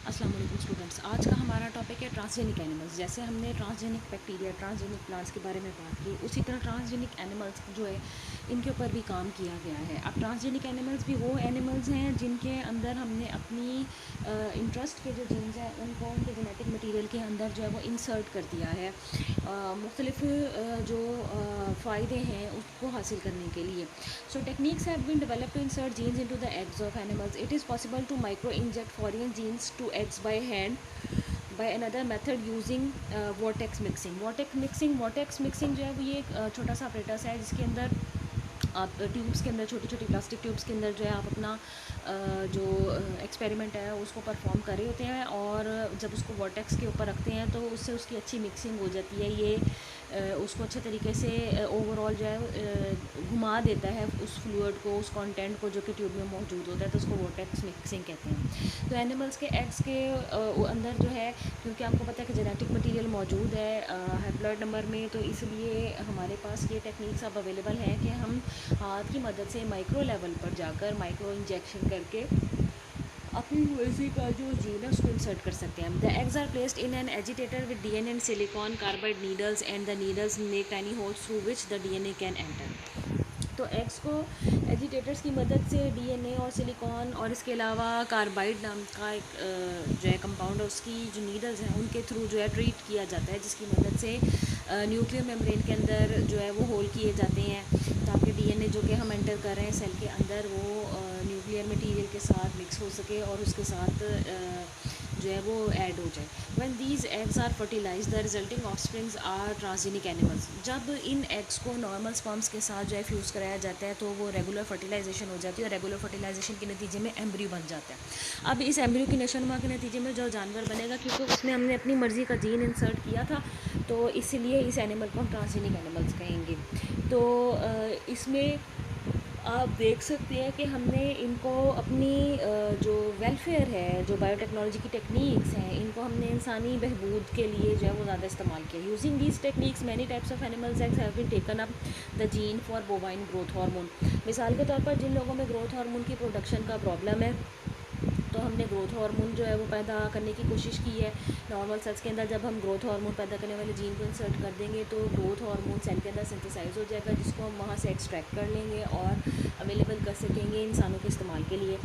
अस्सलाम वालेकुम स्टूडेंट्स। आज का हमारा टॉपिक है ट्रांसजेनिक एनिमल्स। जैसे हमने ट्रांसजेनिक बैक्टीरिया, ट्रांसजेनिक प्लांट्स के बारे में बात की, उसी तरह ट्रांसजेनिक एनिमल्स जो है इनके ऊपर भी काम किया गया है। अब ट्रांसजेनिक एनिमल्स भी वो एनिमल्स हैं जिनके अंदर हमने अपनी इंटरेस्ट के जो जीन्स हैं उनको उनके जेनेटिक मटीरियल के अंदर जो है वो इंसर्ट कर दिया है मुख्तलिफ जो फ़ायदे हैं उसको हासिल करने के लिए। So techniques have been developed to insert genes into the eggs of animals. It is possible to micro inject foreign genes to eggs by hand by another method using vortex mixing। vortex mixing जो है वो ये एक छोटा सा apparatus है जिसके अंदर आप ट्यूब्स के अंदर, छोटी छोटी प्लास्टिक ट्यूब्स के अंदर जो है आप अपना जो एक्सपेरिमेंट है उसको परफॉर्म कर रहे होते हैं, और जब उसको वॉर्टेक्स के ऊपर रखते हैं तो उससे उसकी अच्छी मिक्सिंग हो जाती है। ये उसको अच्छे तरीके से ओवरऑल जो है घुमा देता है उस फ्लूइड को, उस कंटेंट को जो कि ट्यूब में मौजूद होता है, तो उसको वॉर्टेक्स मिक्सिंग कहते हैं। तो एनिमल्स के एग्स के अंदर जो है, क्योंकि आपको पता है कि जेनेटिक मटेरियल मौजूद है हैप्लॉइड नंबर में, तो इसलिए हमारे पास ये टेक्निक्स अब अवेलेबल हैं कि हम हाथ की मदद से माइक्रो लेवल पर जाकर माइक्रो इंजेक्शन करके अपनी मर्जी का जो जीन है उसको इंसर्ट कर सकते हैं। The eggs are placed in an agitator with DNA and silicon carbide needles and the needles make tiny holes through which the DNA can enter. तो एग्स को एजिटेटर्स की मदद से डीएनए और सिलिकॉन और इसके अलावा कार्बाइड नाम का एक जो है कंपाउंड है, उसकी जो नीडल्स हैं उनके थ्रू जो है ट्रीट किया जाता है, जिसकी मदद से न्यूक्लियर मेम्ब्रेन के अंदर जो है वो होल किए जाते हैं ताकि डीएनए जो कि हम एंटर कर रहे हैं सेल के अंदर वो न्यूक्लियर मटेरियल के साथ मिक्स हो सके और उसके साथ जो है वो ऐड हो जाए। When these eggs are fertilize the resulting offsprings are transgenic animals. जब इन एग्स को नॉर्मल स्पर्म्स के साथ जो है फ्यूज़ कराया जाता है तो वो रेगुलर फर्टिलाइजेशन हो जाती है, और रेगुलर फर्टिलाइजेशन के नतीजे में एम्ब्रियो बन जाता है। अब इस एम्ब्रियो की नशोनुमा के नतीजे में जो जानवर बनेगा, क्योंकि उसमें हमने अपनी मर्ज़ी का जीन इंसर्ट किया था, तो इसलिए इस एनिमल को हम ट्रांसजेनिक एनिमल्स कहेंगे। तो इसमें आप देख सकते हैं कि हमने इनको अपनी जो वेलफेयर है, जो बायोटेक्नोलॉजी की टेक्निक्स हैं, इनको हमने इंसानी बहबूद के लिए जो है वो ज़्यादा इस्तेमाल किया। Using these techniques many types of animals eggs have been taken up the gene for bovine growth hormone. मिसाल के तौर पर जिन लोगों में ग्रोथ हार्मोन की प्रोडक्शन का प्रॉब्लम है, तो हमने ग्रोथ हार्मोन जो है वो पैदा करने की कोशिश की है। नॉर्मल सेल्स के अंदर जब हम ग्रोथ हार्मोन पैदा करने वाले जीन को इंसर्ट कर देंगे तो ग्रोथ हार्मोन सेल के अंदर सिंथेसाइज हो जाएगा, जिसको हम वहाँ से एक्सट्रैक्ट कर लेंगे और अवेलेबल कर सकेंगे इंसानों के इस्तेमाल के लिए।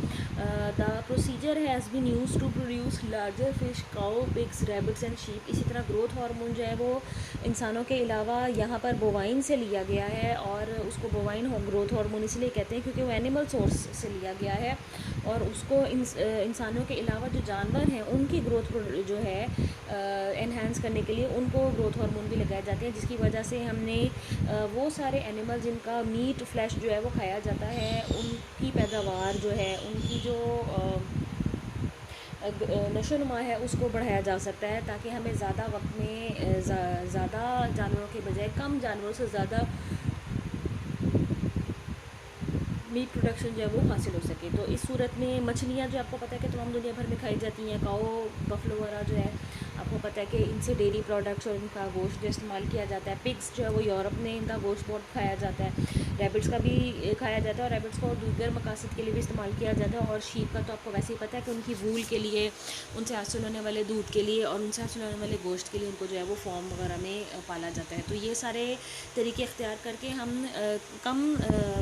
The procedure has been use to produce larger fish, cow, pigs, rabbits and sheep. इसी तरह ग्रोथ हार्मोन जो है वो इंसानों के अलावा यहाँ पर बोवाइन से लिया गया है, और उसको बोवाइन ग्रोथ हार्मोन इसलिए कहते हैं क्योंकि वो एनिमल सोर्स से लिया गया है, और उसको इंसानों के अलावा जो जानवर हैं उनकी ग्रोथ जो है एनहांस करने के लिए उनको ग्रोथ हार्मोन भी लगाए जाते हैं, जिसकी वजह से हमने वो सारे एनिमल जिनका मीट फ्लैश जो है वो खाया जाता है उनकी पैदावार जो है, उनकी जो नशोनुमा है उसको बढ़ाया जा सकता है, ताकि हमें ज़्यादा वक्त में ज़्यादा जानवरों के बजाय कम जानवरों से ज़्यादा मीट प्रोडक्शन जो है वो हासिल हो सके। तो इस सूरत में मछलियाँ जो आपको पता है कि तमाम दुनिया भर में खाई जाती हैं, काओ, बफलो वगैरह जो है आपको पता है कि इनसे डेयरी प्रोडक्ट्स और इनका गोश्त जो इस्तेमाल किया जाता है। पिग्स जो है वो यूरोप में इनका गोश्त बहुत खाया जाता है। रैबिट्स का भी खाया जाता है, और रैबिट्स को दीगर मकासद के लिए भी इस्तेमाल किया जाता है। और शीप का तो आपको वैसे ही पता है कि उनकी वूल के लिए, उनसे हासिल होने वाले दूध के लिए और उनसे हासिल होने वाले गोश्त के लिए उनको जो है वो फॉर्म वगैरह में पाला जाता है। तो ये सारे तरीके इख्तियार करके हम कम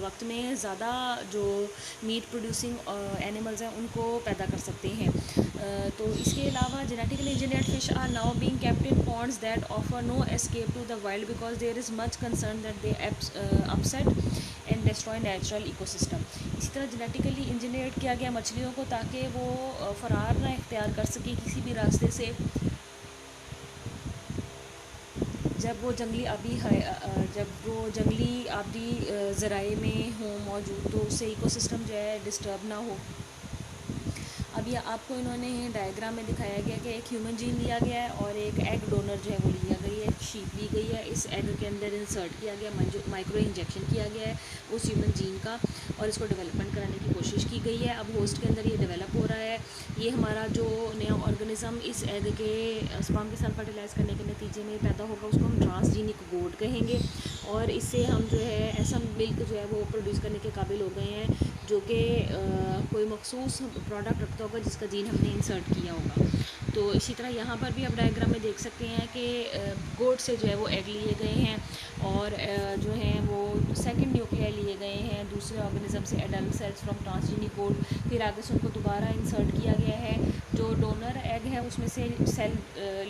वक्त में ज़्यादा जो मीट प्रोड्यूसिंग एनिमल्स हैं उनको पैदा कर सकते हैं। तो इसके अलावा genetically engineered fish are now being kept in ponds that offer no escape to the wild because there is much concern that they upset and destroy natural ecosystem. इसी तरह जेनेटिकली इंजीनियर्ड किया गया मछलियों को ताकि वो फ़रार ना इख्तियार कर सके किसी भी रास्ते से, जब वो जंगली आबी है जब वो जंगली आबी ज़राए में हो मौजूद, तो उससे इकोसिस्टम जो है डिस्टर्ब ना हो। अब ये आपको इन्होंने डायग्राम में दिखाया गया कि एक ह्यूमन जीन लिया गया है और एक एग डोनर जो है वो लिया गया पर ये शीप ली गई है, इस एग के अंदर इंसर्ट किया गया, माइक्रो इंजेक्शन किया गया है उस ह्यूमन जीन का और इसको डेवलपमेंट कराने की कोशिश की गई है। अब होस्ट के अंदर ये डेवलप हो रहा है। ये हमारा जो नया ऑर्गेनिज्म इस एग के स्पर्म के साथ फर्टिलाइज़ करने के नतीजे में पैदा होगा, उसको हम ट्रांसजीनिक गोट कहेंगे। और इससे हम जो है ऐसा मिल्क जो है वो प्रोड्यूस करने के काबिल हो गए हैं जो कि कोई मखसूस प्रोडक्ट रखता होगा जिसका जीन हमने इंसर्ट किया होगा। तो इसी तरह यहाँ पर भी आप डायग्राम में देख सकते हैं कि गोट से जो है वो एग लिए गए हैं और जो हैं वो सेकंड न्यूक्लियाई लिए गए हैं दूसरे ऑर्गेनिज्म से, एडल्ट सेल्स फ्रॉम ट्रांसजीनिक गोट। फिर आगे से उनको दोबारा इंसर्ट किया गया है। जो डोनर एग है उसमें से सेल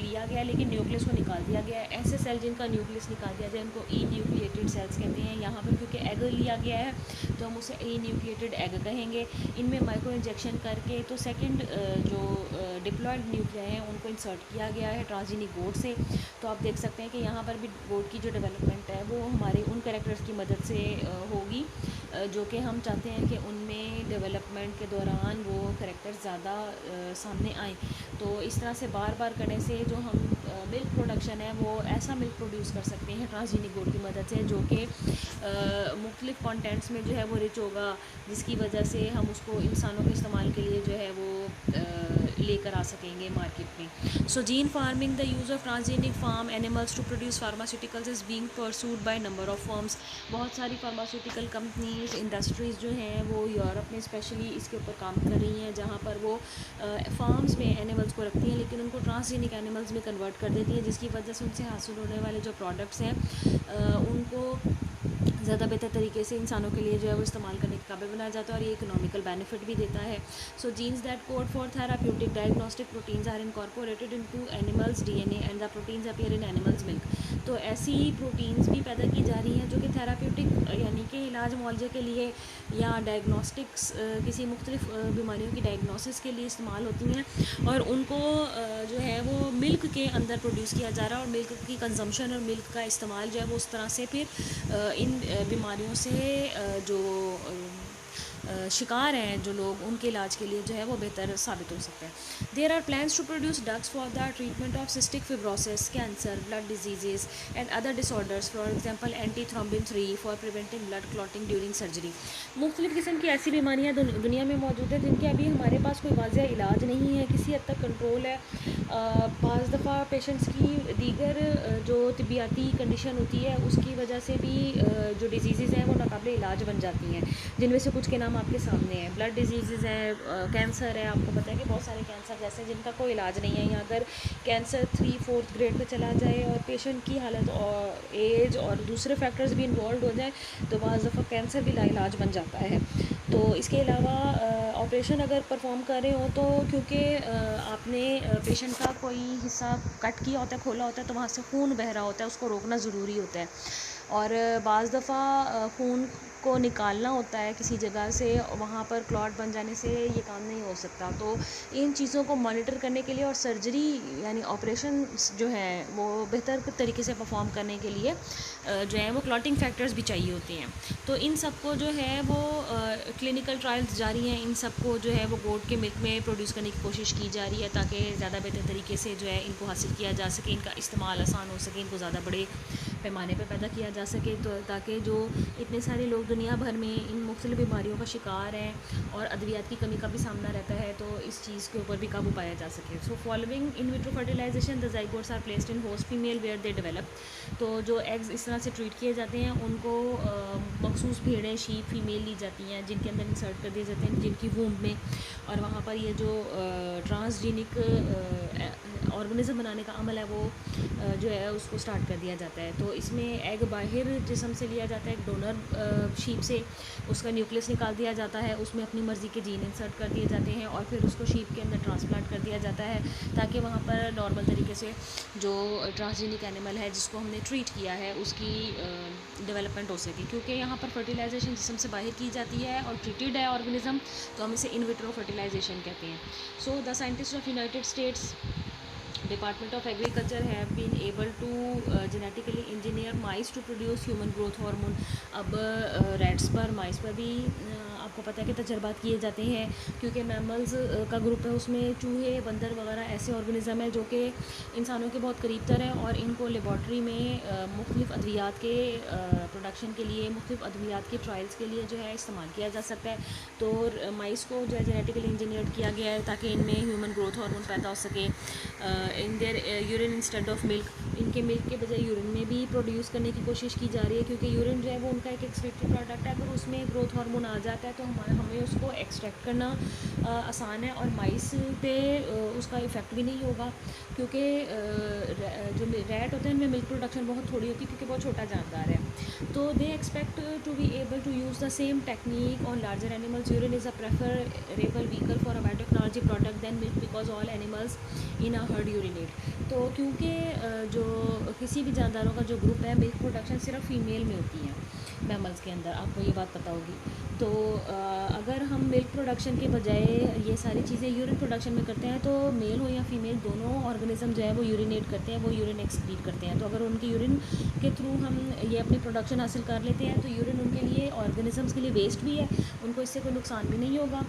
लिया गया लेकिन न्यूक्लियस को निकाल दिया गया है। ऐसे सेल जिनका न्यूक्लियस निकाल दिया जाए उनको ई न्यूक्लिएटेड सेल्स कहते हैं। यहाँ पर क्योंकि एग लिया गया है तो हम उसे ई न्यूक्लिएटेड एग कहेंगे। इनमें माइक्रो इंजेक्शन करके तो सेकंड जो डिप्लॉयड न्यूक्लियाई हैं उनको इंसर्ट किया गया है ट्रांसजीनिक गोट से। तो आप देख सकते हैं कि यहाँ पर भी गोट की जो डेवलपमेंट है वो हमारे उन कैरेक्टर्स की मदद से होगी जो कि हम चाहते हैं कि उनमें डेवलपमेंट के दौरान वो कैरेक्टर ज़्यादा सामने आए। तो इस तरह से बार बार करने से जो हम मिल्क प्रोडक्शन है वो ऐसा मिल्क प्रोड्यूस कर सकते हैं ट्रांसजीनिक गोट की मदद से जो कि मुख्तलिफ़ कंटेंट्स में जो है वो रिच होगा, जिसकी वजह से हम उसको इंसानों के इस्तेमाल के लिए जो है वो लेकर आ सकेंगे मार्केट में। So gene farming the use of transgenic farm animals to produce pharmaceuticals is being pursued by number of firms. बहुत सारी फार्मास्यूटिकल कंपनीज इंडस्ट्रीज़ जो हैं वो यूरोप में स्पेशली इसके ऊपर काम कर रही हैं, जहाँ पर वो फार्म्स में एनिमल्स को रखती हैं लेकिन उनको ट्रांसजेनिक एनिमल्स में कन्वर्ट कर देती हैं, जिसकी वजह से उनसे हासिल होने वाले जो प्रोडक्ट्स हैं उनको ज़्यादा बेहतर तरीके से इंसानों के लिए जो है वो इस्तेमाल करने के काबिल बनाया जाता है और ये इकोनॉमिकल बेनिफिट भी देता है। So genes that code for therapeutic diagnostic proteins are incorporated into animals DNA and the proteins appear in animals milk. तो ऐसी प्रोटीन्स भी पैदा की जा रही हैं जो कि थेराप्यूटिक यानी कि इलाज मुआवजे के लिए या डायग्नोस्टिक्स किसी मुख्तलिफ बीमारियों की डायग्नोसिस के लिए इस्तेमाल होती हैं और उनको जो है वो मिल्क के अंदर प्रोड्यूस किया जा रहा है और मिल्क की कंजम्पशन और मिल्क का इस्तेमाल जो है वो उस तरह से फिर इन बीमारियों से जो शिकार हैं जो लोग, उनके इलाज के लिए जो है वो बेहतर साबित हो सकता है। There are plans to produce drugs for the treatment of cystic fibrosis, cancer, blood diseases and other disorders, for example anti thrombin 3 for preventing blood clotting during surgery. मुख्तलिफ़ किस्म की ऐसी बीमारियाँ दुनिया में मौजूद है जिनके अभी हमारे पास कोई वाज़ह इलाज नहीं है, किसी हद तक कंट्रोल है। बाज़ दफ़ा पेशेंट्स की दीगर जो तिबियाती कंडीशन होती है उसकी वजह से भी जो डिजीज़ हैं वो नाकाबिल इलाज बन जाती हैं, जिनमें से कुछ के नाम आपके सामने हैं। ब्लड डिजीज़ हैं, कैंसर है, आपको पता है कि बहुत सारे कैंसर जैसे जिनका कोई इलाज नहीं है, या अगर कैंसर 3-4 ग्रेड पे चला जाए और पेशेंट की हालत और एज और दूसरे फैक्टर्स भी इन्वॉल्व हो जाए तो बाज़ दफ़ा कैंसर भी लाइलाज बन जाता है। तो इसके अलावा ऑपरेशन अगर परफॉर्म कर रहे हो तो क्योंकि आपने पेशेंट का कोई हिस्सा कट किया होता है, खोला होता है, तो वहाँ से खून बह रहा होता है, उसको रोकना ज़रूरी होता है और बाज़ दफ़ा खून को निकालना होता है किसी जगह से, वहाँ पर क्लॉट बन जाने से ये काम नहीं हो सकता। तो इन चीज़ों को मॉनिटर करने के लिए और सर्जरी यानी ऑपरेशन जो है वो बेहतर तरीके से परफॉर्म करने के लिए जो है वो क्लॉटिंग फैक्टर्स भी चाहिए होती हैं। तो इन सबको जो है वो क्लिनिकल ट्रायल्स जारी हैं, इन सबको जो है वो गोट के मिल्क में प्रोड्यूस करने की कोशिश की जा रही है ताकि ज़्यादा बेहतर तरीके से जो है इनको हासिल किया जा सके, इनका इस्तेमाल आसान हो सके, इनको ज़्यादा बड़े पैमाने पर पैदा किया जा सके, तो ताकि जो इतने सारे लोग दुनिया भर में इन मुख्तलिफ़ बीमारियों का शिकार हैं और अद्वियात की कमी का भी सामना रहता है, तो इस चीज़ के ऊपर भी काबू पाया जा सके। So following in vitro fertilization the zygotes are placed in host female where they develop. तो जो एग्स इस तरह से ट्रीट किए जाते हैं उनको मखसूस भेड़ें, शीप, फीमेल ली जाती हैं जिनके अंदर इंसर्ट कर दिए जाते हैं जिनकी वूम्ब में, और वहाँ पर ये जो ट्रांसजीनिक ऑर्गेनिज्म बनाने का अमल है वो जो है उसको स्टार्ट कर दिया जाता है। तो इसमें एग बाहर जिस्म से लिया जाता है, एक डोनर शीप से उसका न्यूक्लियस निकाल दिया जाता है, उसमें अपनी मर्ज़ी के जीन इंसर्ट कर दिए जाते हैं और फिर उसको शीप के अंदर ट्रांसप्लांट कर दिया जाता है ताकि वहाँ पर नॉर्मल तरीके से जो ट्रांसजेनिक एनिमल है जिसको हमने ट्रीट किया है उसकी डेवलपमेंट हो सके। क्योंकि यहाँ पर फर्टिलाइजेशन जिस्म से बाहर की जाती है और ट्रीटेड है ऑर्गेनिज्म, तो हम इसे इन विट्रो फर्टिलाइजेशन कहते हैं। So the scientist of United states Department of Agriculture have been able to genetically engineer mice to produce human growth hormone। अब रैट्स पर, माइस पर भी आपको आपको पता है कि तजर्बात किए जाते हैं, क्योंकि मैमल्स का ग्रुप है, उसमें चूहे, बंदर वगैरह ऐसे ऑर्गेनिज़म है जो कि इंसानों के बहुत करीब तर हैं, और इनको लेबॉर्ट्री में मुख्तलिफ़ अद्वियात के प्रोडक्शन के लिए, मुख्तलिफ़ अद्वियात के ट्रायल्स के लिए जो है इस्तेमाल किया जा सकता है। तो माइस को जो है जेनेटिकली इंजीनियर्ड किया गया है ताकि इनमें ह्यूमन ग्रोथ हार्मोन पैदा हो सके in their urine instead of milk. इनके मिल्क के बजाय यूरिन में भी प्रोड्यूस करने की कोशिश की जा रही है, क्योंकि यूरिन जो है वो उनका एक एक्सक्रीटरी प्रोडक्ट है। अगर उसमें ग्रोथ हार्मोन आ जाता है तो हमें उसको एक्सट्रैक्ट करना आसान है, और माइस पे उसका इफ़ेक्ट भी नहीं होगा, क्योंकि जो रैट होते हैं उनमें मिल्क प्रोडक्शन बहुत थोड़ी होती है, क्योंकि बहुत छोटा जानदार है। तो they expect to be able to use the same technique on larger animals. Urine is a preferable vehicle for a biotechnology product than milk, because all animals in a herd urinate. तो क्योंकि जो किसी भी जानदारों का जो group है, milk production सिर्फ female में होती है मैमल्स के अंदर, आपको ये बात पता होगी। तो अगर हम मिल्क प्रोडक्शन के बजाय ये सारी चीज़ें यूरिन प्रोडक्शन में करते हैं, तो मेल हो या फीमेल दोनों ऑर्गेनिज्म जो है वो यूरिनेट करते हैं, वो यूरिन एक्सक्रीट करते हैं। तो अगर उनके यूरिन के थ्रू हम ये अपनी प्रोडक्शन हासिल कर लेते हैं, तो यूरिन उनके लिए, ऑर्गेनिजम्स के लिए वेस्ट भी है, उनको इससे कोई नुकसान भी नहीं होगा,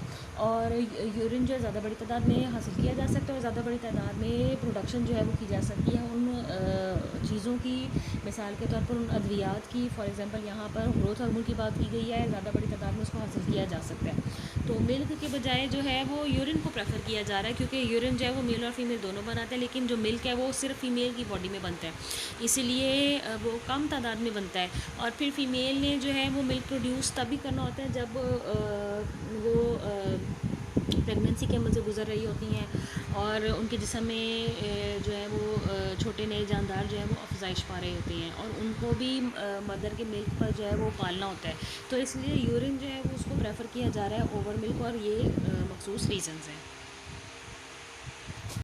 और यूरिन जो है ज़्यादा बड़ी तादाद में हासिल किया जा सकता है, और ज़्यादा बड़ी तादाद में प्रोडक्शन जो है वो की जा सकती है उन चीज़ों की, मिसाल के तौर पर उन अद्वियात की। फॉर एग्जांपल यहाँ पर ग्रोथ हार्मोन की बात की गई है, ज़्यादा बड़ी तादाद में उसको हासिल किया जा सकता है। तो मिल्क के बजाय जो है वो यूरिन को प्रेफर किया जा रहा है, क्योंकि यूरिन जो है वो मेल और फीमेल दोनों बनाते हैं, लेकिन जो मिल्क है वो सिर्फ फीमेल की बॉडी में बनता है, इसलिए वो कम तादाद में बनता है। और फिर फीमेल ने जो है वो मिल्क प्रोड्यूस तभी करना होता है जब वो प्रेगनेंसी के अमल से गुजर रही होती हैं, और उनके जिस्म में जो है वो छोटे नए जानदार जो है वो अफजाइश पा रहे होते हैं, और उनको भी मदर के मिल्क पर जो है वो पालना होता है। तो इसलिए यूरिन जो है वो उसको प्रेफर किया जा रहा है ओवर मिल्क, और ये मखसूस रीज़न्स हैं।